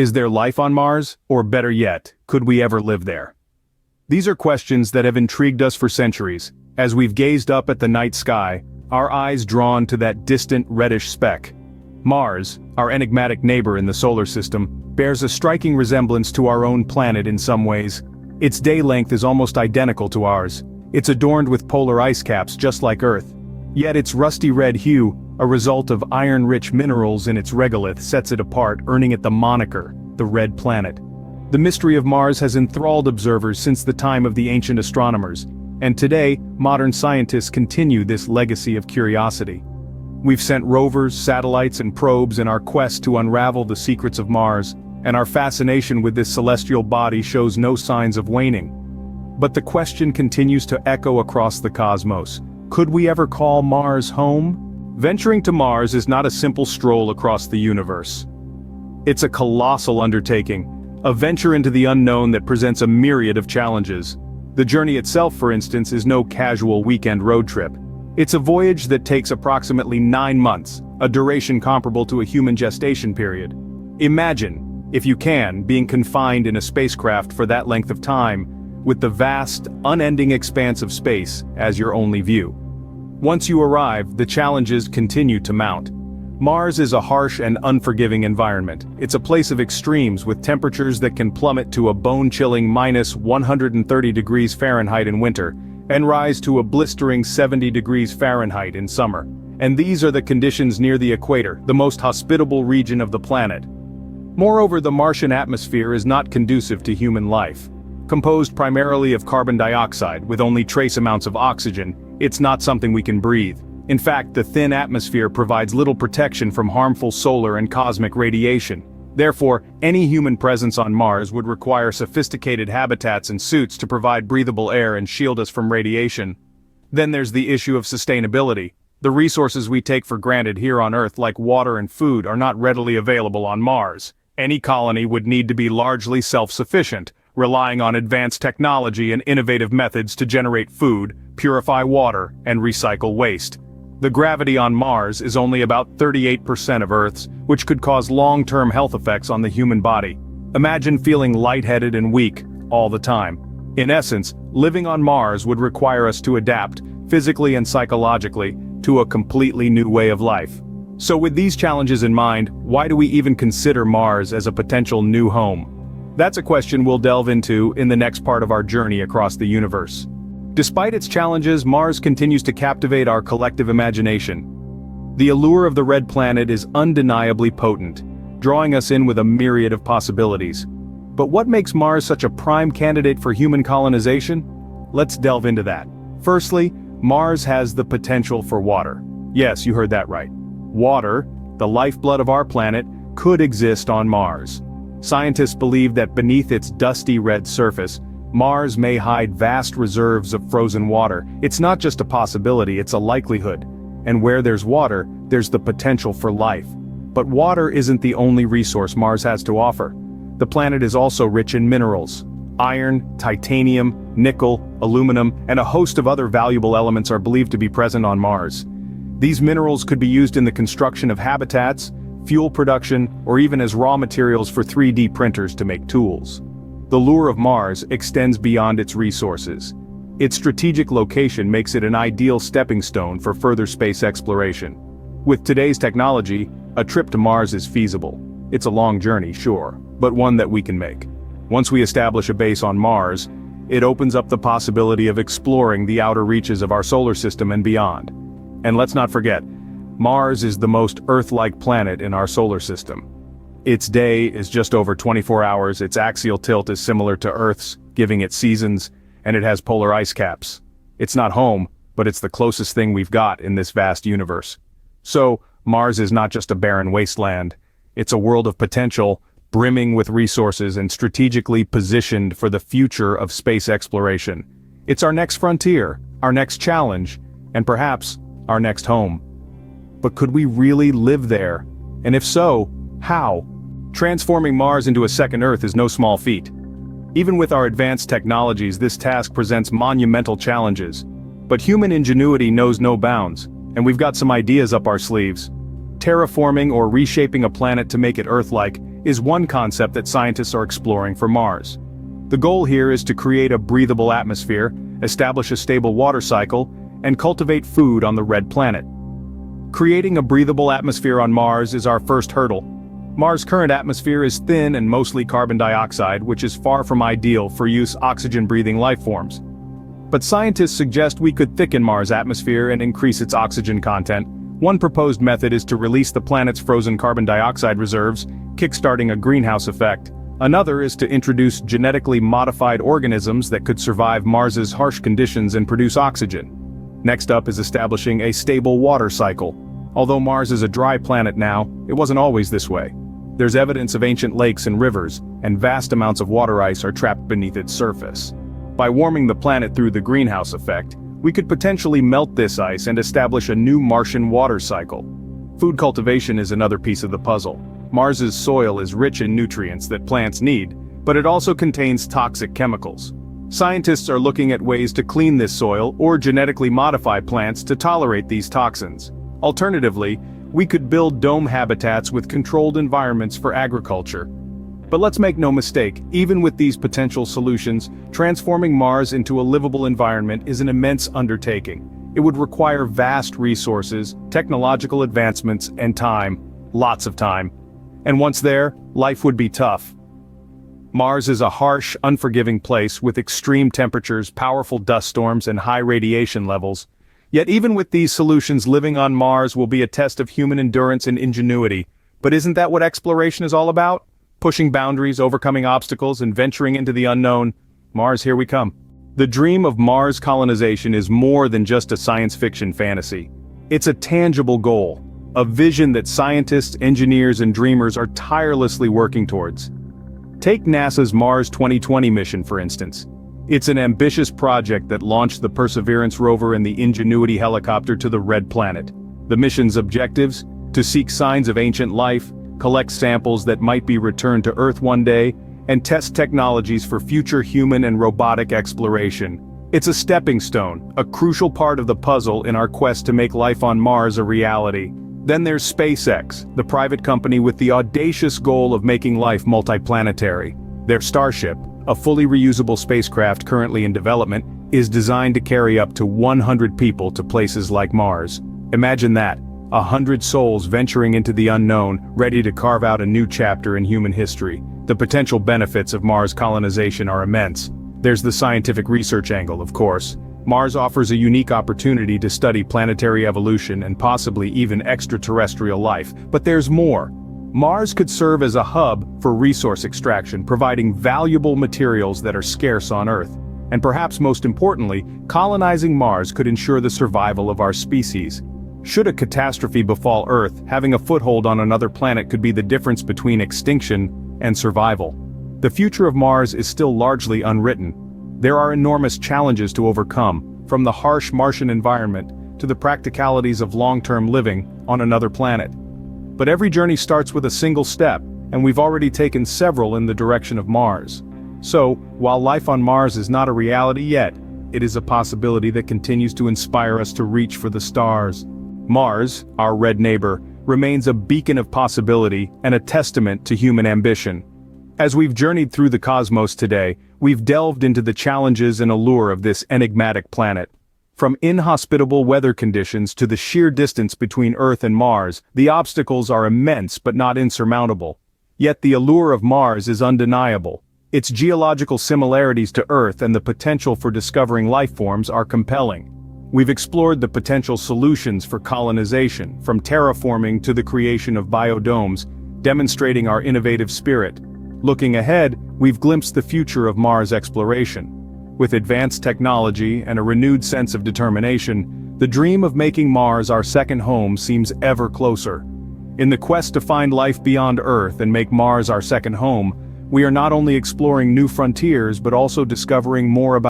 Is there life on Mars, or better yet, could we ever live there? These are questions that have intrigued us for centuries. As we've gazed up at the night sky, our eyes drawn to that distant reddish speck. Mars, our enigmatic neighbor in the solar system, bears a striking resemblance to our own planet in some ways. Its day length is almost identical to ours. It's adorned with polar ice caps just like Earth. Yet its rusty red hue, a result of iron-rich minerals in its regolith, sets it apart, earning it the moniker, the Red Planet. The mystery of Mars has enthralled observers since the time of the ancient astronomers, and today, modern scientists continue this legacy of curiosity. We've sent rovers, satellites, and probes in our quest to unravel the secrets of Mars, and our fascination with this celestial body shows no signs of waning. But the question continues to echo across the cosmos. Could we ever call Mars home? Venturing to Mars is not a simple stroll across the universe. It's a colossal undertaking, a venture into the unknown that presents a myriad of challenges. The journey itself, for instance, is no casual weekend road trip. It's a voyage that takes approximately 9 months, a duration comparable to a human gestation period. Imagine, if you can, being confined in a spacecraft for that length of time, with the vast, unending expanse of space as your only view. Once you arrive, the challenges continue to mount. Mars is a harsh and unforgiving environment. It's a place of extremes with temperatures that can plummet to a bone-chilling minus 130 degrees Fahrenheit in winter, and rise to a blistering 70 degrees Fahrenheit in summer. And these are the conditions near the equator, the most hospitable region of the planet. Moreover, the Martian atmosphere is not conducive to human life. Composed primarily of carbon dioxide with only trace amounts of oxygen, it's not something we can breathe. In fact, the thin atmosphere provides little protection from harmful solar and cosmic radiation. Therefore, any human presence on Mars would require sophisticated habitats and suits to provide breathable air and shield us from radiation. Then there's the issue of sustainability. The resources we take for granted here on Earth, like water and food, are not readily available on Mars. Any colony would need to be largely self-sufficient, relying on advanced technology and innovative methods to generate food, purify water, and recycle waste. The gravity on Mars is only about 38% of Earth's, which could cause long-term health effects on the human body. Imagine feeling lightheaded and weak all the time. In essence, living on Mars would require us to adapt, physically and psychologically, to a completely new way of life. So with these challenges in mind, why do we even consider Mars as a potential new home? That's a question we'll delve into in the next part of our journey across the universe. Despite its challenges, Mars continues to captivate our collective imagination. The allure of the Red Planet is undeniably potent, drawing us in with a myriad of possibilities. But what makes Mars such a prime candidate for human colonization? Let's delve into that. Firstly, Mars has the potential for water. Yes, you heard that right. Water, the lifeblood of our planet, could exist on Mars. Scientists believe that beneath its dusty red surface, Mars may hide vast reserves of frozen water. It's not just a possibility, it's a likelihood. And where there's water, there's the potential for life. But water isn't the only resource Mars has to offer. The planet is also rich in minerals. Iron, titanium, nickel, aluminum, and a host of other valuable elements are believed to be present on Mars. These minerals could be used in the construction of habitats, fuel production, or even as raw materials for 3D printers to make tools. The lure of Mars extends beyond its resources. Its strategic location makes it an ideal stepping stone for further space exploration. With today's technology, a trip to Mars is feasible. It's a long journey, sure, but one that we can make. Once we establish a base on Mars, it opens up the possibility of exploring the outer reaches of our solar system and beyond. And let's not forget, Mars is the most Earth-like planet in our solar system. Its day is just over 24 hours, its axial tilt is similar to Earth's, giving it seasons, and it has polar ice caps. It's not home, but it's the closest thing we've got in this vast universe. So, Mars is not just a barren wasteland. It's a world of potential, brimming with resources and strategically positioned for the future of space exploration. It's our next frontier, our next challenge, and perhaps, our next home. But could we really live there? And if so, how? Transforming Mars into a second Earth is no small feat. Even with our advanced technologies, this task presents monumental challenges. But human ingenuity knows no bounds, and we've got some ideas up our sleeves. Terraforming or reshaping a planet to make it Earth-like is one concept that scientists are exploring for Mars. The goal here is to create a breathable atmosphere, establish a stable water cycle, and cultivate food on the red planet. Creating a breathable atmosphere on Mars is our first hurdle. Mars' current atmosphere is thin and mostly carbon dioxide, which is far from ideal for oxygen-breathing life forms. But scientists suggest we could thicken Mars' atmosphere and increase its oxygen content. One proposed method is to release the planet's frozen carbon dioxide reserves, kickstarting a greenhouse effect. Another is to introduce genetically modified organisms that could survive Mars's harsh conditions and produce oxygen. Next up is establishing a stable water cycle. Although Mars is a dry planet now, it wasn't always this way. There's evidence of ancient lakes and rivers, and vast amounts of water ice are trapped beneath its surface. By warming the planet through the greenhouse effect, we could potentially melt this ice and establish a new Martian water cycle. Food cultivation is another piece of the puzzle. Mars's soil is rich in nutrients that plants need, but it also contains toxic chemicals. Scientists are looking at ways to clean this soil or genetically modify plants to tolerate these toxins. Alternatively, we could build dome habitats with controlled environments for agriculture. But let's make no mistake, even with these potential solutions, transforming Mars into a livable environment is an immense undertaking. It would require vast resources, technological advancements, and time. Lots of time. And once there, life would be tough. Mars is a harsh, unforgiving place with extreme temperatures, powerful dust storms, and high radiation levels. Yet even with these solutions, living on Mars will be a test of human endurance and ingenuity. But isn't that what exploration is all about? Pushing boundaries, overcoming obstacles, and venturing into the unknown. Mars, here we come. The dream of Mars colonization is more than just a science fiction fantasy. It's a tangible goal. A vision that scientists, engineers, and dreamers are tirelessly working towards. Take NASA's Mars 2020 mission, for instance. It's an ambitious project that launched the Perseverance rover and the Ingenuity helicopter to the Red Planet. The mission's objectives? To seek signs of ancient life, collect samples that might be returned to Earth one day, and test technologies for future human and robotic exploration. It's a stepping stone, a crucial part of the puzzle in our quest to make life on Mars a reality. Then there's SpaceX, the private company with the audacious goal of making life multiplanetary. Their Starship, a fully reusable spacecraft currently in development, is designed to carry up to 100 people to places like Mars. Imagine that, 100 souls venturing into the unknown, ready to carve out a new chapter in human history. The potential benefits of Mars colonization are immense. There's the scientific research angle, of course. Mars offers a unique opportunity to study planetary evolution and possibly even extraterrestrial life. But there's more. Mars could serve as a hub for resource extraction, providing valuable materials that are scarce on Earth. And perhaps most importantly, colonizing Mars could ensure the survival of our species. Should a catastrophe befall Earth, having a foothold on another planet could be the difference between extinction and survival. The future of Mars is still largely unwritten. There are enormous challenges to overcome, from the harsh Martian environment to the practicalities of long-term living on another planet. But every journey starts with a single step, and we've already taken several in the direction of Mars. So, while life on Mars is not a reality yet, it is a possibility that continues to inspire us to reach for the stars. Mars, our red neighbor, remains a beacon of possibility and a testament to human ambition. As we've journeyed through the cosmos today, we've delved into the challenges and allure of this enigmatic planet. From inhospitable weather conditions to the sheer distance between Earth and Mars, the obstacles are immense but not insurmountable. Yet the allure of Mars is undeniable. Its geological similarities to Earth and the potential for discovering life forms are compelling. We've explored the potential solutions for colonization, from terraforming to the creation of biodomes, demonstrating our innovative spirit. Looking ahead, we've glimpsed the future of Mars exploration. With advanced technology and a renewed sense of determination, the dream of making Mars our second home seems ever closer. In the quest to find life beyond Earth and make Mars our second home, we are not only exploring new frontiers but also discovering more about